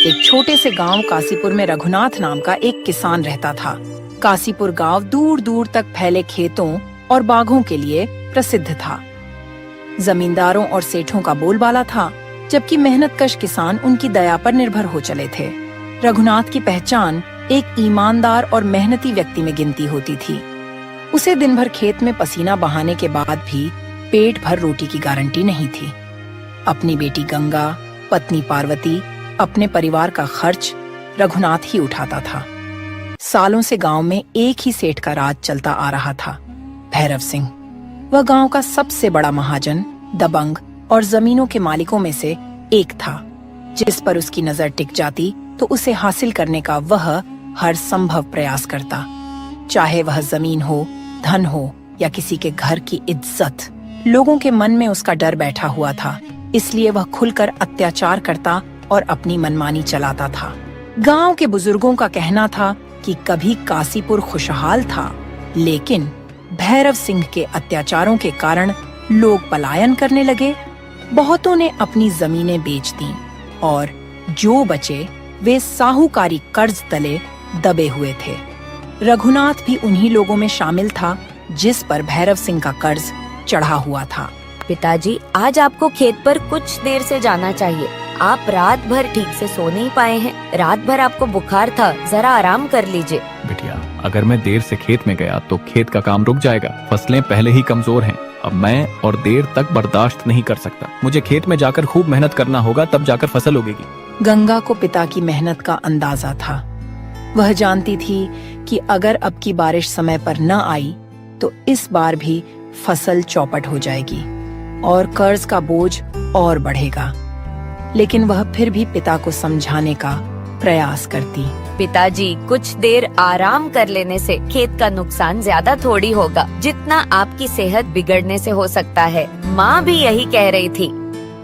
एक छोटे से गांव कासीपुर में रघुनाथ नाम का एक किसान रहता था। कासीपुर गांव दूर दूर तक फैले खेतों और बागों के लिए प्रसिद्ध था। जमींदारों और सेठों का बोलबाला था, जबकि मेहनतकश किसान उनकी दया पर निर्भर हो चले थे। रघुनाथ की पहचान एक ईमानदार और मेहनती व्यक्ति में गिनती होती थी। उसे दिन भर खेत में पसीना बहाने के बाद भी पेट भर रोटी की गारंटी नहीं थी। अपनी बेटी गंगा, पत्नी पार्वती, अपने परिवार का खर्च रघुनाथ ही उठाता था। सालों से गांव में एक ही सेठ का राज चलता आ रहा था, भैरव सिंह। वह गांव का सबसे बड़ा महाजन, दबंग और जमीनों के मालिकों में से एक था। जिस पर उसकी नजर टिक जाती तो उसे हासिल करने का वह हर संभव प्रयास करता, चाहे वह जमीन हो, धन हो या किसी के घर की इज्जत। लोगों के मन में उसका डर बैठा हुआ था, इसलिए वह खुलकर अत्याचार करता और अपनी मनमानी चलाता था। गांव के बुजुर्गों का कहना था कि कभी कासीपुर खुशहाल था, लेकिन भैरव सिंह के अत्याचारों के कारण लोग पलायन करने लगे। बहुतों ने अपनी जमीनें बेच दी और जो बचे वे साहूकारी कर्ज तले दबे हुए थे। रघुनाथ भी उन्हीं लोगों में शामिल था जिस पर भैरव सिंह का कर्ज चढ़ा हुआ था। पिताजी, आज आपको खेत पर कुछ देर से जाना चाहिए। आप रात भर ठीक से सो नहीं पाए हैं। रात भर आपको बुखार था, जरा आराम कर लीजिए। बिटिया, अगर मैं देर से खेत में गया तो खेत का काम रुक जाएगा। फसलें पहले ही कमजोर हैं। अब मैं और देर तक बर्दाश्त नहीं कर सकता। मुझे खेत में जाकर खूब मेहनत करना होगा, तब जाकर फसल उगेगी। गंगा को पिता की मेहनत का अंदाजा था। वह जानती थी कि अगर अब की बारिश समय पर न आई तो इस बार भी फसल चौपट हो जाएगी और कर्ज का बोझ और बढ़ेगा। लेकिन वह फिर भी पिता को समझाने का प्रयास करती। पिताजी, कुछ देर आराम कर लेने से खेत का नुकसान ज्यादा थोड़ी होगा जितना आपकी सेहत बिगड़ने से हो सकता है। माँ भी यही कह रही थी।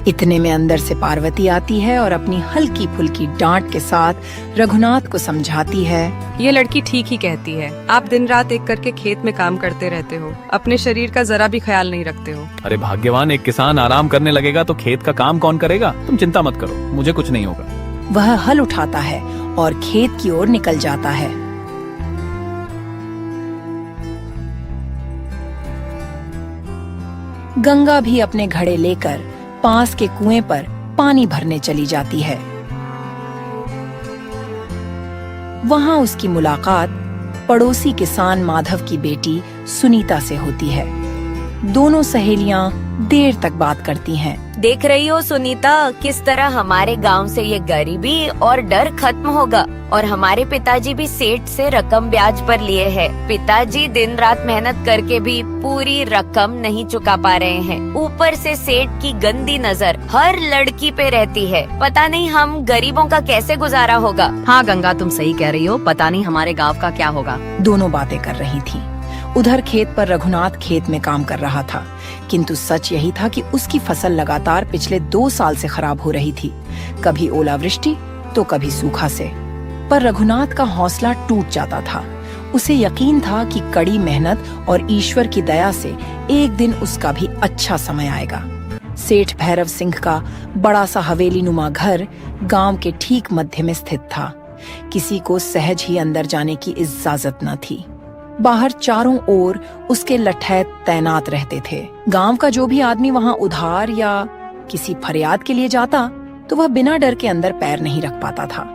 इतने में अंदर से पार्वती आती है और अपनी हल्की फुल्की डांट के साथ रघुनाथ को समझाती है। ये लड़की ठीक ही कहती है। आप दिन रात एक करके खेत में काम करते रहते हो, अपने शरीर का जरा भी ख्याल नहीं रखते हो। अरे भाग्यवान, एक किसान आराम करने लगेगा तो खेत का काम कौन करेगा? तुम चिंता मत करो, मुझे कुछ नहीं होगा। वह हल उठाता है और खेत की ओर निकल जाता है। गंगा भी अपने घड़े लेकर पास के कुएं पर पानी भरने चली जाती है। वहां उसकी मुलाकात पड़ोसी किसान माधव की बेटी सुनीता से होती है। दोनों सहेलियां देर तक बात करती हैं। देख रही हो सुनीता, किस तरह हमारे गांव से ये गरीबी और डर खत्म होगा। और हमारे पिताजी भी सेठ से रकम ब्याज पर लिए हैं। पिताजी दिन रात मेहनत करके भी पूरी रकम नहीं चुका पा रहे हैं। ऊपर से सेठ की गंदी नजर हर लड़की पे रहती है। पता नहीं हम गरीबों का कैसे गुजारा होगा। हाँ गंगा, तुम सही कह रही हो। पता नहीं हमारे गांव का क्या होगा। दोनों बातें कर रही थी। उधर खेत पर रघुनाथ खेत में काम कर रहा था, किंतु सच यही था कि उसकी फसल लगातार पिछले 2 साल से खराब हो रही थी। कभी ओलावृष्टि तो कभी सूखा से। पर रघुनाथ का हौसला टूट जाता था। उसे यकीन था कि कड़ी मेहनत और ईश्वर की दया से एक दिन उसका भी अच्छा समय आएगा। सेठ भैरव सिंह का बड़ा सा हवेली नुमा घर गांव के ठीक मध्य में स्थित था। किसी को सहज ही अंदर जाने की इजाजत न थी। बाहर चारों ओर उसके लठैत तैनात रहते थे। गांव का जो भी आदमी वहां उधार या किसी फरियाद के लिए जाता तो वह बिना डर के अंदर पैर नहीं रख पाता था।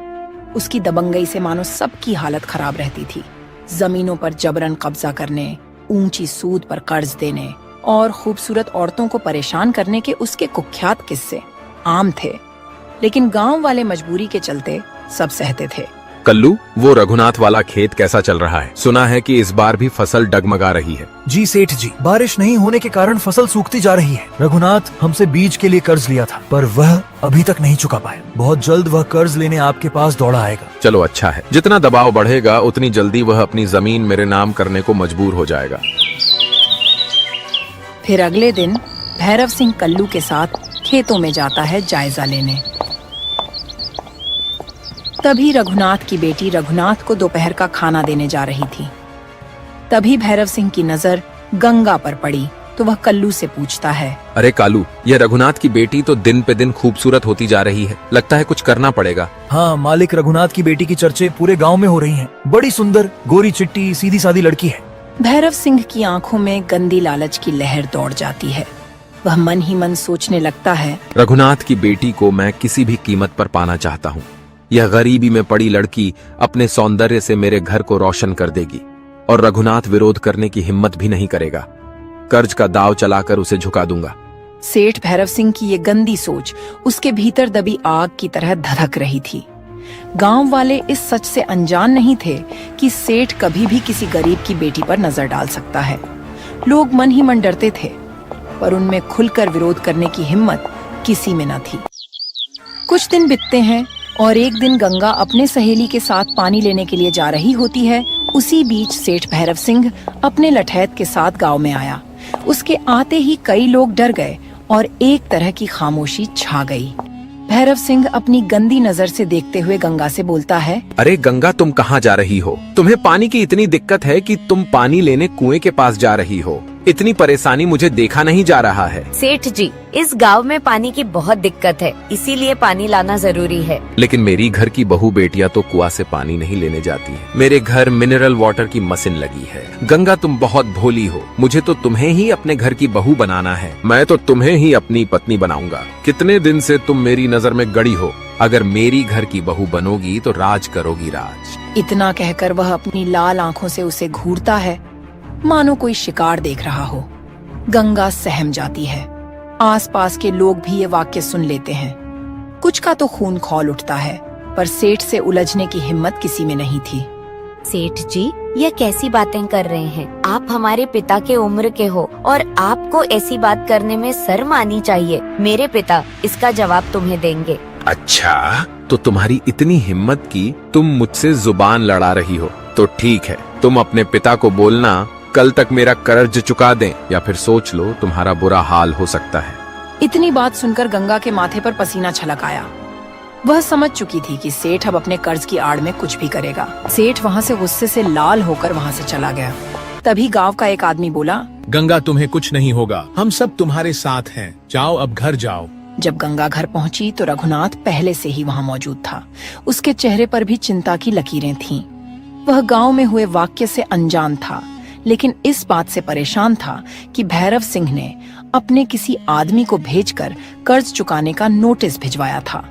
उसकी दबंगई से मानो सबकी हालत खराब रहती थी। जमीनों पर जबरन कब्जा करने, ऊंची सूद पर कर्ज देने और खूबसूरत औरतों को परेशान करने के उसके कुख्यात किस्से आम थे। लेकिन गांव वाले मजबूरी के चलते सब सहते थे। कल्लू, वो रघुनाथ वाला खेत कैसा चल रहा है? सुना है कि इस बार भी फसल डगमगा रही है। जी सेठ जी, बारिश नहीं होने के कारण फसल सूखती जा रही है। रघुनाथ हमसे बीज के लिए कर्ज लिया था, पर वह अभी तक नहीं चुका पाया। बहुत जल्द वह कर्ज लेने आपके पास दौड़ा आएगा। चलो अच्छा है, जितना दबाव बढ़ेगा उतनी जल्दी वह अपनी जमीन मेरे नाम करने को मजबूर हो जाएगा। फिर अगले दिन भैरव सिंह कल्लू के साथ खेतों में जाता है जायजा लेने। तभी रघुनाथ की बेटी रघुनाथ को दोपहर का खाना देने जा रही थी। तभी भैरव सिंह की नजर गंगा पर पड़ी तो वह कल्लू से पूछता है, अरे कालू, यह रघुनाथ की बेटी तो दिन पे दिन खूबसूरत होती जा रही है, लगता है कुछ करना पड़ेगा। हाँ, मालिक, रघुनाथ की बेटी की चर्चे पूरे गांव में हो रही हैं। बड़ी सुंदर, गोरी चिट्टी, सीधी सादी लड़की है। भैरव सिंह की आंखों में गंदी लालच की लहर दौड़ जाती है। वह मन ही मन सोचने लगता है, रघुनाथ की बेटी को मैं किसी भी कीमत पर पाना चाहता हूँ। यह गरीबी में पड़ी लड़की अपने सौंदर्य से मेरे घर को रोशन कर देगी और रघुनाथ विरोध करने की हिम्मत भी नहीं करेगा। कर्ज का दाव चलाकर उसे झुका दूंगा। सेठ भैरव सिंह की ये गंदी सोच उसके भीतर दबी आग की तरह धधक रही थी। गांव वाले इस सच से अनजान नहीं थे कि सेठ कभी भी किसी गरीब की बेटी पर नजर डाल सकता है। लोग मन ही मन डरते थे, पर उनमें खुलकर विरोध करने की हिम्मत किसी में न थी। कुछ दिन बीतते हैं और एक दिन गंगा अपने सहेली के साथ पानी लेने के लिए जा रही होती है। उसी बीच सेठ भैरव सिंह अपने लठैत के साथ गांव में आया। उसके आते ही कई लोग डर गए और एक तरह की खामोशी छा गई। भैरव सिंह अपनी गंदी नजर से देखते हुए गंगा से बोलता है, अरे गंगा, तुम कहाँ जा रही हो? तुम्हें पानी की इतनी दिक्कत है कि तुम पानी लेने कुएं के पास जा रही हो। इतनी परेशानी मुझे देखा नहीं जा रहा है। सेठ जी, इस गांव में पानी की बहुत दिक्कत है, इसीलिए पानी लाना जरूरी है। लेकिन मेरी घर की बहू बेटियां तो कुआं से पानी नहीं लेने जाती हैं। मेरे घर मिनरल वाटर की मशीन लगी है। गंगा, तुम बहुत भोली हो। मुझे तो तुम्हें ही अपने घर की बहू बनाना है। मैं तो तुम्हें ही अपनी पत्नी बनाऊंगा। कितने दिन से तुम मेरी नजर में गड़ी हो। अगर मेरी घर की बहू बनोगी तो राज करोगी राज। इतना कहकर वह अपनी लाल आंखों से उसे घूरता है, मानो कोई शिकार देख रहा हो। गंगा सहम जाती है। आसपास के लोग भी ये वाक्य सुन लेते हैं। कुछ का तो खून खौल उठता है, पर सेठ से उलझने की हिम्मत किसी में नहीं थी। सेठ जी, ये कैसी बातें कर रहे हैं? आप हमारे पिता के उम्र के हो और आपको ऐसी बात करने में शर्म आनी चाहिए। मेरे पिता इसका जवाब तुम्हें देंगे। अच्छा, तो तुम्हारी इतनी हिम्मत की तुम मुझसे जुबान लड़ा रही हो, तो ठीक है, तुम अपने पिता को बोलना कल तक मेरा कर्ज चुका दें, या फिर सोच लो तुम्हारा बुरा हाल हो सकता है। इतनी बात सुनकर गंगा के माथे पर पसीना छलक आया। वह समझ चुकी थी कि सेठ अब अपने कर्ज की आड़ में कुछ भी करेगा। सेठ वहाँ से गुस्से से लाल होकर वहाँ से चला गया। तभी गांव का एक आदमी बोला, गंगा, तुम्हें कुछ नहीं होगा, हम सब तुम्हारे साथ हैं। जाओ, अब घर जाओ। जब गंगा घर पहुंची तो रघुनाथ पहले से ही वहाँ मौजूद था। उसके चेहरे पर भी चिंता की लकीरें थीं। वह गांव में हुए वाक्य से अनजान था, लेकिन इस बात से परेशान था कि भैरव सिंह ने अपने किसी आदमी को भेजकर कर्ज चुकाने का नोटिस भिजवाया था।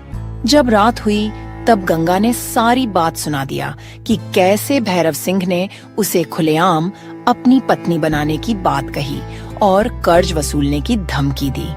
जब रात हुई तब गंगा ने सारी बात सुना दिया कि कैसे भैरव सिंह ने उसे खुलेआम अपनी पत्नी बनाने की बात कही और कर्ज वसूलने की धमकी दी।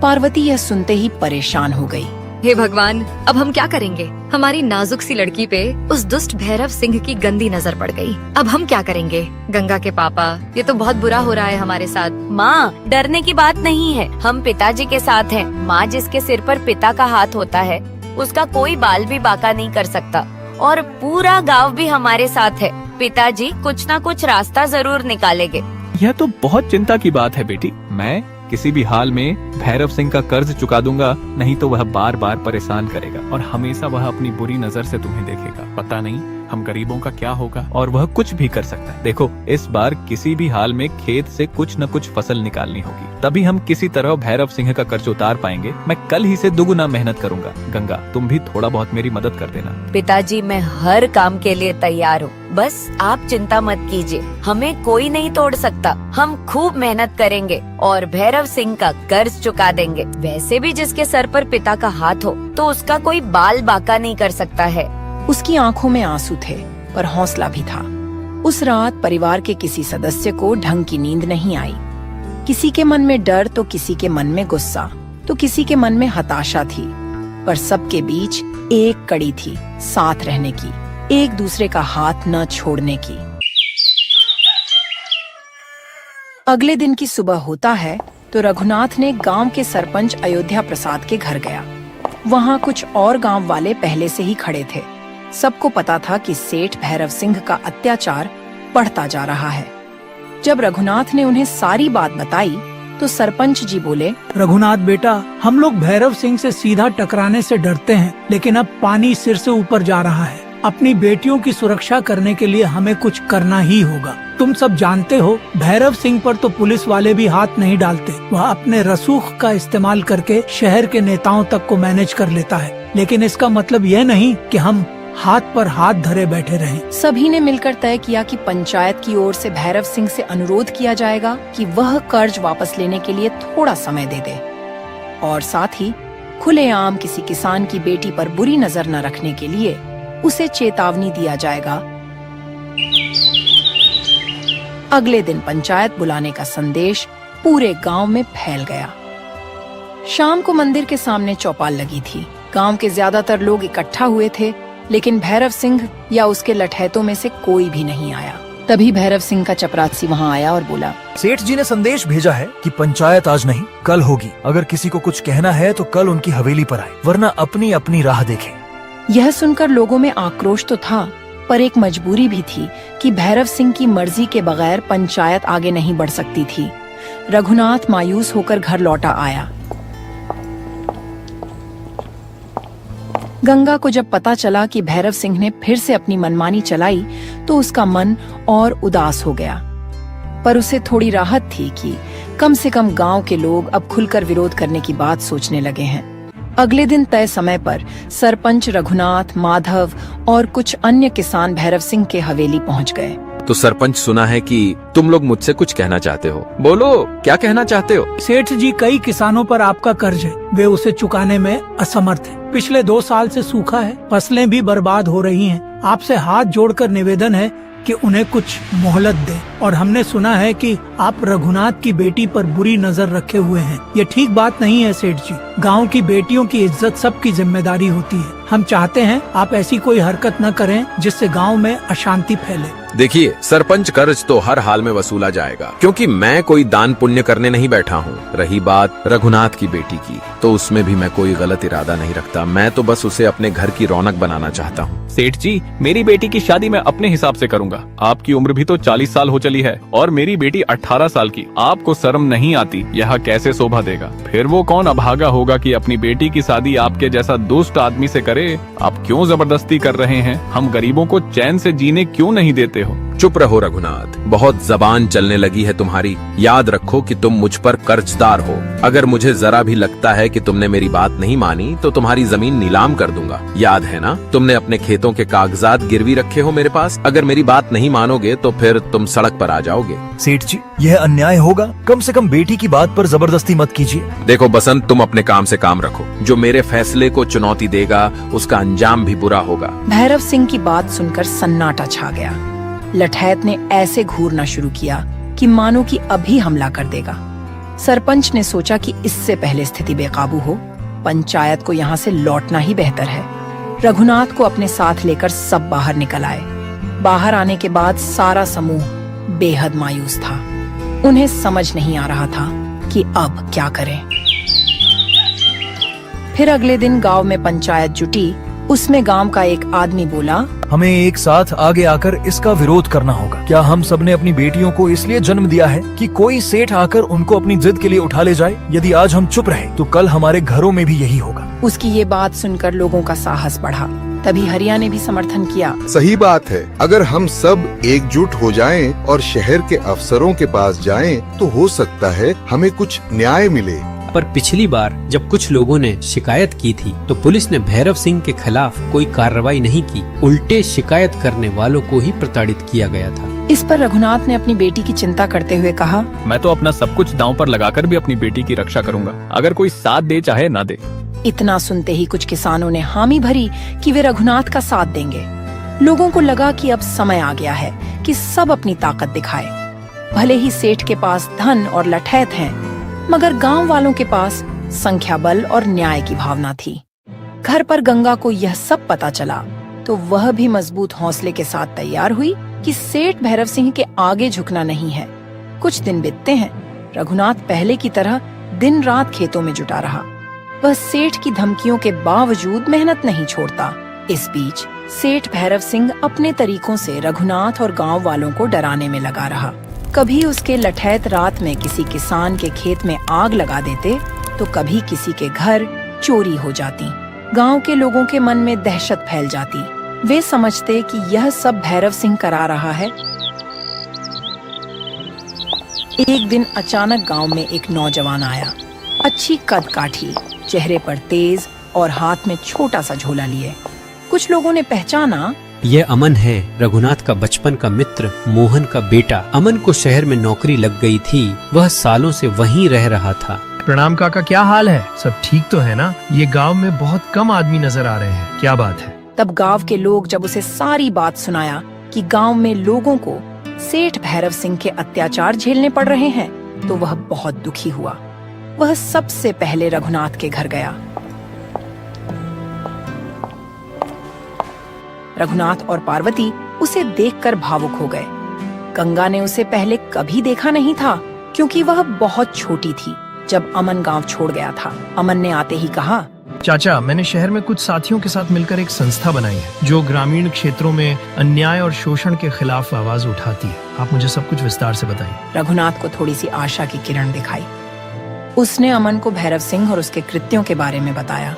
पार्वती यह सुनते ही परेशान हो गई। हे भगवान, अब हम क्या करेंगे? हमारी नाजुक सी लड़की पे उस दुष्ट भैरव सिंह की गंदी नजर पड़ गई। अब हम क्या करेंगे? गंगा के पापा, ये तो बहुत बुरा हो रहा है हमारे साथ। माँ, डरने की बात नहीं है, हम पिताजी के साथ हैं। माँ, जिसके सिर पर पिता का हाथ होता है उसका कोई बाल भी बांका नहीं कर सकता, और पूरा गांव भी हमारे साथ है। पिताजी कुछ ना कुछ रास्ता जरूर निकालेंगे। यह तो बहुत चिंता की बात है बेटी। मैं किसी भी हाल में भैरव सिंह का कर्ज चुका दूंगा, नहीं तो वह बार बार परेशान करेगा और हमेशा वह अपनी बुरी नजर से तुम्हें देखेगा। पता नहीं हम गरीबों का क्या होगा, और वह कुछ भी कर सकता है। देखो, इस बार किसी भी हाल में खेत से कुछ न कुछ फसल निकालनी होगी, तभी हम किसी तरह भैरव सिंह का कर्ज उतार पाएंगे। मैं कल ही से दुगुना मेहनत करूंगा। गंगा, तुम भी थोड़ा बहुत मेरी मदद कर देना। पिताजी, मैं हर काम के लिए तैयार हूँ, बस आप चिंता मत कीजिए। हमें कोई नहीं तोड़ सकता। हम खूब मेहनत करेंगे और भैरव सिंह का कर्ज चुका देंगे। वैसे भी जिसके सर पर पिता का हाथ हो तो उसका कोई बाल बांका नहीं कर सकता है। उसकी आंखों में आंसू थे, पर हौसला भी था। उस रात परिवार के किसी सदस्य को ढंग की नींद नहीं आई। किसी के मन में डर तो किसी के मन में गुस्सा, तो किसी के मन में हताशा थी, पर सबके बीच एक कड़ी थी, साथ रहने की, एक दूसरे का हाथ न छोड़ने की। अगले दिन की सुबह होता है तो रघुनाथ ने गांव के सरपंच अयोध्या प्रसाद के घर गया। वहां कुछ और गांव वाले पहले से ही खड़े थे। सबको पता था कि सेठ भैरव सिंह का अत्याचार बढ़ता जा रहा है। जब रघुनाथ ने उन्हें सारी बात बताई तो सरपंच जी बोले, रघुनाथ बेटा, हम लोग भैरव सिंह से सीधा टकराने से डरते हैं, लेकिन अब पानी सिर से ऊपर जा रहा है। अपनी बेटियों की सुरक्षा करने के लिए हमें कुछ करना ही होगा। तुम सब जानते हो भैरव सिंह पर तो पुलिस वाले भी हाथ नहीं डालते। वह अपने रसूख का इस्तेमाल करके शहर के नेताओं तक को मैनेज कर लेता है। लेकिन इसका मतलब यह नहीं कि हम हाथ पर हाथ धरे बैठे रहें। सभी ने मिलकर तय किया कि पंचायत की ओर से भैरव सिंह से अनुरोध किया जाएगा कि वह कर्ज वापस लेने के लिए थोड़ा समय दे दे और साथ ही खुलेआम किसी किसान की बेटी पर बुरी नजर न रखने के लिए उसे चेतावनी दिया जाएगा। अगले दिन पंचायत बुलाने का संदेश पूरे गांव में फैल गया। शाम को मंदिर के सामने चौपाल लगी थी। गांव के ज्यादातर लोग इकट्ठा हुए थे, लेकिन भैरव सिंह या उसके लठैतों में से कोई भी नहीं आया। तभी भैरव सिंह का चपरासी वहां आया और बोला, सेठ जी ने संदेश भेजा है कि पंचायत आज नहीं कल होगी। अगर किसी को कुछ कहना है तो कल उनकी हवेली पर आए, वरना अपनी अपनी राह देखें। यह सुनकर लोगों में आक्रोश तो था, पर एक मजबूरी भी थी कि भैरव सिंह की मर्जी के बगैर पंचायत आगे नहीं बढ़ सकती थी। रघुनाथ मायूस होकर घर लौटा आया। गंगा को जब पता चला कि भैरव सिंह ने फिर से अपनी मनमानी चलाई तो उसका मन और उदास हो गया। पर उसे थोड़ी राहत थी कि कम से कम गांव के लोग अब खुलकर विरोध करने की बात सोचने लगे हैं। अगले दिन तय समय पर सरपंच रघुनाथ, माधव और कुछ अन्य किसान भैरव सिंह के हवेली पहुंच गए। तो सरपंच, सुना है कि तुम लोग मुझसे कुछ कहना चाहते हो। बोलो, क्या कहना चाहते हो? सेठ जी, कई किसानों पर आपका कर्ज है, वे उसे चुकाने में असमर्थ हैं। पिछले 2 साल से सूखा है, फसलें भी बर्बाद हो रही हैं। आपसे हाथ जोड़कर निवेदन है कि उन्हें कुछ मोहलत दें। और हमने सुना है कि आप रघुनाथ की बेटी पर बुरी नजर रखे हुए हैं। ये ठीक बात नहीं है सेठ जी। गांव की बेटियों की इज्जत सबकी जिम्मेदारी होती है। हम चाहते हैं आप ऐसी कोई हरकत न करें जिससे गांव में अशांति फैले। देखिए सरपंच, कर्ज तो हर हाल में वसूला जाएगा, क्योंकि मैं कोई दान पुण्य करने नहीं बैठा हूँ। रही बात रघुनाथ की बेटी की, तो उसमें भी मैं कोई गलत इरादा नहीं रखता। मैं तो बस उसे अपने घर की रौनक बनाना चाहता हूँ। सेठ जी, मेरी बेटी की शादी मैं अपने हिसाब से करूंगा। आपकी उम्र भी तो 40 साल हो चली है और मेरी बेटी 18 साल की। आपको शर्म नहीं आती? यह कैसे शोभा देगा? फिर वो कौन अभागा होगा कि अपनी बेटी की शादी आपके जैसा दुष्ट आदमी से करे? आप क्यों जबरदस्ती कर रहे हैं? हम गरीबों को चैन से जीने क्यों नहीं देते हो? चुप रहो रघुनाथ, बहुत जबान चलने लगी है तुम्हारी। याद रखो कि तुम मुझ पर कर्जदार हो। अगर मुझे जरा भी लगता है कि तुमने मेरी बात नहीं मानी तो तुम्हारी जमीन नीलाम कर दूंगा। याद है ना, तुमने अपने खेतों के कागजात गिरवी रखे हो मेरे पास। अगर मेरी बात नहीं मानोगे तो फिर तुम सड़क पर आ जाओगे। सेठ जी, यह अन्याय होगा। कम से कम बेटी की बात पर जबरदस्ती मत कीजिए। देखो बसंत, तुम अपने काम से काम रखो। जो मेरे फैसले को चुनौती देगा उसका अंजाम भी बुरा होगा। भैरव सिंह की बात सुनकर सन्नाटा छा गया। लठैत ने ऐसे घूरना शुरू किया कि मानो कि अभी हमला कर देगा। सरपंच ने सोचा कि इससे पहले स्थिति बेकाबू हो, पंचायत को यहाँ से लौटना ही बेहतर है। रघुनाथ को अपने साथ लेकर सब बाहर निकल आए। बाहर आने के बाद सारा समूह बेहद मायूस था। उन्हें समझ नहीं आ रहा था कि अब क्या करें। फिर अगले दिन गांव में पंचायत जुटी। उसमें गांव का एक आदमी बोला, हमें एक साथ आगे आकर इसका विरोध करना होगा। क्या हम सबने अपनी बेटियों को इसलिए जन्म दिया है कि कोई सेठ आकर उनको अपनी जिद के लिए उठा ले जाए? यदि आज हम चुप रहे तो कल हमारे घरों में भी यही होगा। उसकी ये बात सुनकर लोगों का साहस बढ़ा। तभी हरिया ने भी समर्थन किया। सही बात है। अगर हम सब एकजुट हो जाएं और शहर के अफसरों के पास जाएं, तो हो सकता है हमें कुछ न्याय मिले। पर पिछली बार जब कुछ लोगों ने शिकायत की थी तो पुलिस ने भैरव सिंह के खिलाफ कोई कार्रवाई नहीं की। उल्टे शिकायत करने वालों को ही प्रताड़ित किया गया था। इस पर रघुनाथ ने अपनी बेटी की चिंता करते हुए कहा, मैं तो अपना सब कुछ दांव पर लगाकर भी अपनी बेटी की रक्षा करूंगा, अगर कोई साथ दे चाहे ना दे। इतना सुनते ही कुछ किसानों ने हामी भरी कि वे रघुनाथ का साथ देंगे। लोगों को लगा कि अब समय आ गया है कि सब अपनी ताकत दिखाए। भले ही सेठ के पास धन और लठैत हैं, मगर गांव वालों के पास संख्या बल और न्याय की भावना थी। घर पर गंगा को यह सब पता चला तो वह भी मजबूत हौसले के साथ तैयार हुई कि सेठ भैरव सिंह के आगे झुकना नहीं है। कुछ दिन बीतते हैं। रघुनाथ पहले की तरह दिन रात खेतों में जुटा रहा। वह सेठ की धमकियों के बावजूद मेहनत नहीं छोड़ता। इस बीच सेठ भैरव सिंह अपने तरीकों से रघुनाथ और गांव वालों को डराने में लगा रहा। कभी उसके लठैत रात में किसी किसान के खेत में आग लगा देते तो कभी किसी के घर चोरी हो जाती। गांव के लोगों के मन में दहशत फैल जाती। वे समझते कि यह सब भैरव सिंह करा रहा है। एक दिन अचानक गांव में एक नौजवान आया, अच्छी कद काठी, चेहरे पर तेज और हाथ में छोटा सा झोला लिए। कुछ लोगों ने पहचाना, ये अमन है, रघुनाथ का बचपन का मित्र, मोहन का बेटा। अमन को शहर में नौकरी लग गई थी, वह सालों से वहीं रह रहा था। प्रणाम काका, क्या हाल है? सब ठीक तो है ना? ये गांव में बहुत कम आदमी नजर आ रहे हैं, क्या बात है? तब गांव के लोग जब उसे सारी बात सुनाया कि गांव में लोगों को सेठ भैरव सिंह के अत्याचार झेलने पड़ रहे हैं, तो वह बहुत दुखी हुआ। वह सबसे पहले रघुनाथ के घर गया। रघुनाथ और पार्वती उसे देखकर भावुक हो गए। गंगा ने उसे पहले कभी देखा नहीं था, क्योंकि वह बहुत छोटी थी जब अमन गांव छोड़ गया था। अमन ने आते ही कहा, चाचा, मैंने शहर में कुछ साथियों के साथ मिलकर एक संस्था बनाई है जो ग्रामीण क्षेत्रों में अन्याय और शोषण के खिलाफ आवाज उठाती है। आप मुझे सब कुछ विस्तार से बताइए। रघुनाथ को थोड़ी सी आशा की किरण दिखाई। उसने अमन को भैरव सिंह और उसके कृत्यों के बारे में बताया।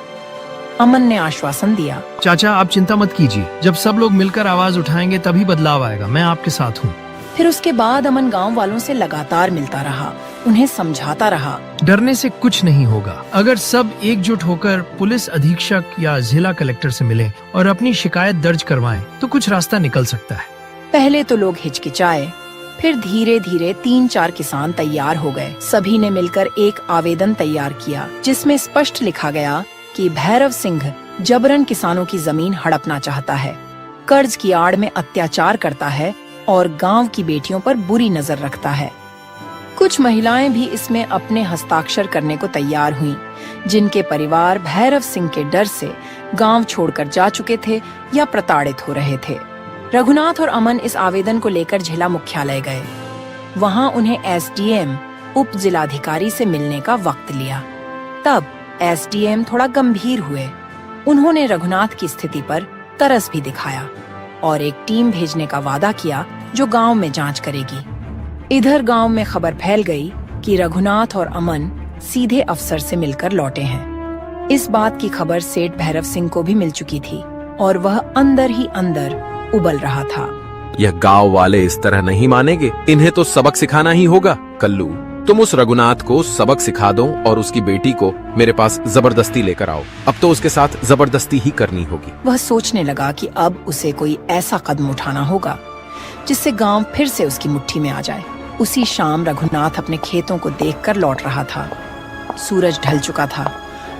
अमन ने आश्वासन दिया, चाचा आप चिंता मत कीजिए, जब सब लोग मिलकर आवाज उठाएंगे तभी बदलाव आएगा, मैं आपके साथ हूँ। फिर उसके बाद अमन गांव वालों से लगातार मिलता रहा, उन्हें समझाता रहा, डरने से कुछ नहीं होगा। अगर सब एकजुट होकर पुलिस अधीक्षक या जिला कलेक्टर से मिलें और अपनी शिकायत दर्ज करवाएं, तो कुछ रास्ता निकल सकता है। पहले तो लोग हिचकिचाए, फिर धीरे धीरे 3-4 किसान तैयार हो गए। सभी ने मिलकर एक आवेदन तैयार किया, जिसमें स्पष्ट लिखा गया कि भैरव सिंह जबरन किसानों की जमीन हड़पना चाहता है, कर्ज की आड़ में अत्याचार करता है और गांव की बेटियों पर बुरी नजर रखता है। कुछ महिलाएं भी इसमें अपने हस्ताक्षर करने को तैयार हुईं, जिनके परिवार भैरव सिंह के डर से गांव छोड़कर जा चुके थे या प्रताड़ित हो रहे थे। रघुनाथ और अमन इस आवेदन को लेकर जिला मुख्यालय गए। वहां उन्हें एसडीएम, उप जिलाधिकारी से मिलने का वक्त लिया। तब एसडीएम थोड़ा गंभीर हुए। उन्होंने रघुनाथ की स्थिति पर तरस भी दिखाया और एक टीम भेजने का वादा किया जो गांव में जांच करेगी। इधर गांव में खबर फैल गई कि रघुनाथ और अमन सीधे अफसर से मिलकर लौटे हैं। इस बात की खबर सेठ भैरव सिंह को भी मिल चुकी थी और वह अंदर ही अंदर उबल रहा था। यह गांव वाले इस तरह नहीं मानेंगे, इन्हें तो सबक सिखाना ही होगा। कल्लू, तुम उस रघुनाथ को सबक सिखा दो और उसकी बेटी को मेरे पास जबरदस्ती लेकर आओ। अब तो उसके साथ जबरदस्ती ही करनी होगी। वह सोचने लगा कि अब उसे कोई ऐसा कदम उठाना होगा जिससे गांव फिर से उसकी मुट्ठी में आ जाए। उसी शाम रघुनाथ अपने खेतों को देखकर लौट रहा था। सूरज ढल चुका था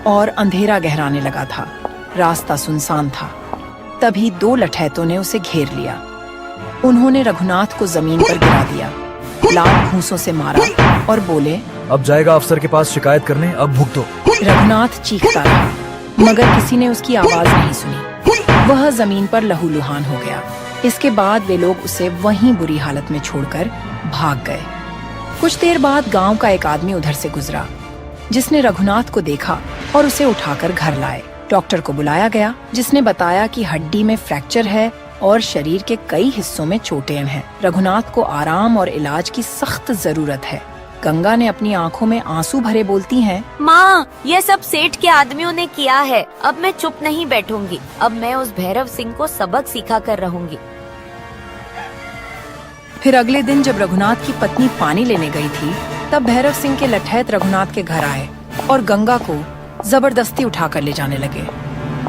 और अंधेरा गहराने लगा था। रास्ता सुनसान था। तभी 2 लठैतों ने उसे घेर लिया। उन्होंने रघुनाथ को जमीन पर गिरा दिया, लात घूंसों से मारा और बोले, अब जाएगा अफसर के पास शिकायत करने, अब भुगतो। रघुनाथ चीखता रहा, मगर किसी ने उसकी आवाज नहीं सुनी। वह जमीन पर लहूलुहान हो गया। इसके बाद वे लोग उसे वहीं बुरी हालत में छोड़कर भाग गए। कुछ देर बाद गांव का एक आदमी उधर से गुजरा, जिसने रघुनाथ को देखा और उसे उठाकर घर लाए। डॉक्टर को बुलाया गया, जिसने बताया कि हड्डी में फ्रैक्चर है और शरीर के कई हिस्सों में चोटें हैं। रघुनाथ को आराम और इलाज की सख्त जरूरत है। गंगा ने अपनी आंखों में आंसू भरे बोलती हैं, माँ, ये सब सेठ के आदमियों ने किया है। अब मैं चुप नहीं बैठूंगी। अब मैं उस भैरव सिंह को सबक सिखा कर रहूंगी। फिर अगले दिन जब रघुनाथ की पत्नी पानी लेने गई थी, तब भैरव सिंह के लठैत रघुनाथ के घर आए और गंगा को जबरदस्ती उठाकर ले जाने लगे।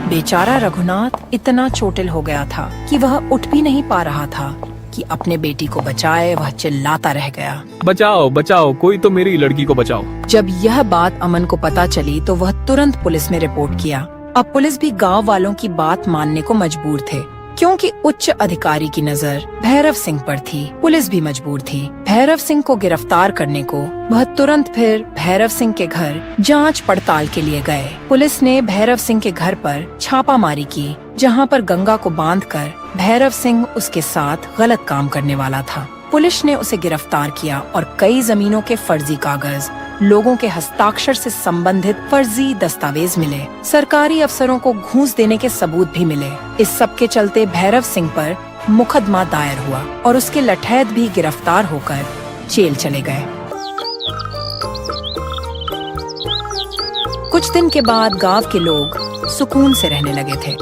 बेचारा रघुनाथ इतना चोटिल हो गया था कि वह उठ भी नहीं पा रहा था कि अपने बेटी को बचाए। वह चिल्लाता रह गया, बचाओ बचाओ, कोई तो मेरी लड़की को बचाओ। जब यह बात अमन को पता चली तो वह तुरंत पुलिस में रिपोर्ट किया। अब पुलिस भी गांव वालों की बात मानने को मजबूर थे, क्योंकि उच्च अधिकारी की नजर भैरव सिंह पर थी। पुलिस भी मजबूर थी भैरव सिंह को गिरफ्तार करने को। वह तुरंत फिर भैरव सिंह के घर जांच पड़ताल के लिए गए। पुलिस ने भैरव सिंह के घर पर छापामारी की, जहां पर गंगा को बांधकर भैरव सिंह उसके साथ गलत काम करने वाला था। पुलिस ने उसे गिरफ्तार किया और कई जमीनों के फर्जी कागज, लोगों के हस्ताक्षर से संबंधित फर्जी दस्तावेज मिले। सरकारी अफसरों को घूस देने के सबूत भी मिले। इस सब के चलते भैरव सिंह पर मुकदमा दायर हुआ और उसके लठैत भी गिरफ्तार होकर जेल चले गए। कुछ दिन के बाद गांव के लोग सुकून से रहने लगे थे।